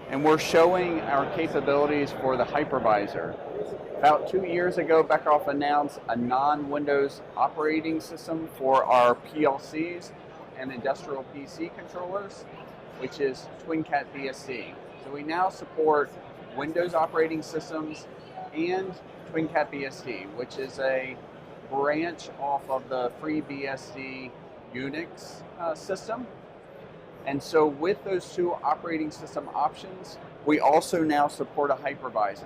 and we're showing our capabilities for the hypervisor. About 2 years ago, Beckhoff announced a non-Windows operating system for our PLCs and industrial PC controllers, which is TwinCAT BSD. So we now support Windows operating systems and TwinCAT BSD, which is a branch off of the free BSD Unix system. And so with those two operating system options, we also now support a hypervisor.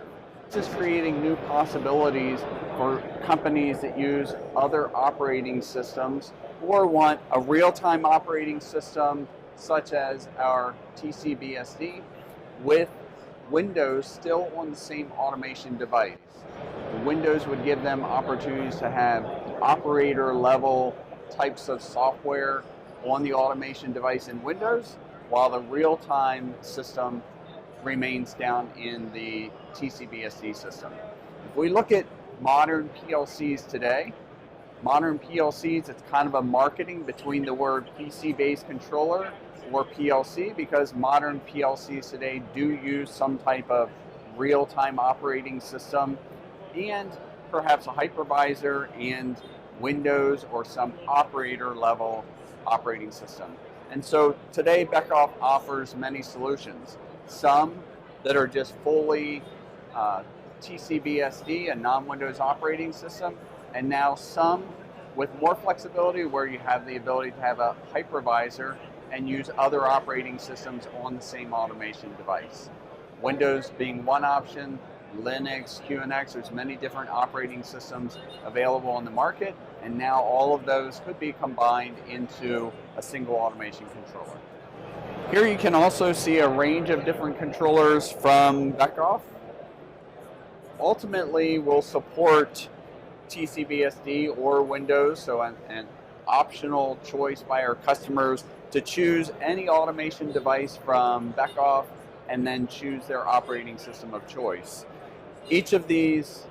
This is creating new possibilities for companies that use other operating systems or want a real-time operating system such as our TCBSD with Windows still on the same automation device. Windows would give them opportunities to have operator level types of software on the automation device in Windows, while the real-time system remains down in the TCBSD system. If we look at modern PLCs today, it's kind of a marketing between the word PC-based controller or PLC, because modern PLCs today do use some type of real-time operating system and perhaps a hypervisor and Windows or some operator level operating system. And so today Beckhoff offers many solutions. Some that are just fully TCBSD, a non-Windows operating system, and now some with more flexibility where you have the ability to have a hypervisor and use other operating systems on the same automation device. Windows being one option, Linux, QNX, there's many different operating systems available on the market, and now all of those could be combined into a single automation controller. Here you can also see a range of different controllers from Beckhoff. Ultimately, we'll support TCBSD or Windows, so an optional choice by our customers to choose any automation device from Beckhoff and then choose their operating system of choice. Each of these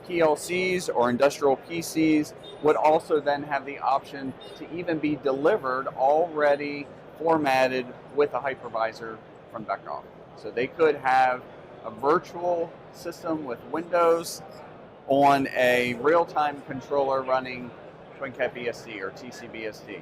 PLCs or industrial PCs would also then have the option to even be delivered already formatted with a hypervisor from Beckhoff. So they could have a virtual system with Windows on a real-time controller running TwinCAT BSD or TCBSD.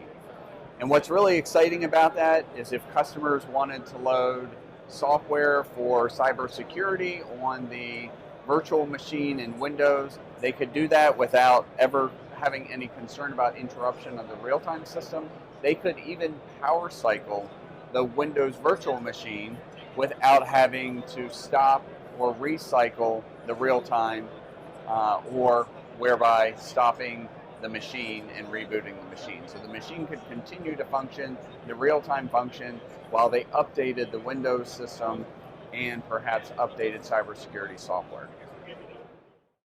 And what's really exciting about that is if customers wanted to load software for cybersecurity on the virtual machine in Windows, they could do that without ever having any concern about interruption of the real-time system. They could even power cycle the Windows virtual machine without having to stop or recycle the real-time or whereby stopping the machine and rebooting the machine. So the machine could continue to function, the real-time function, while they updated the Windows system and perhaps updated cybersecurity software.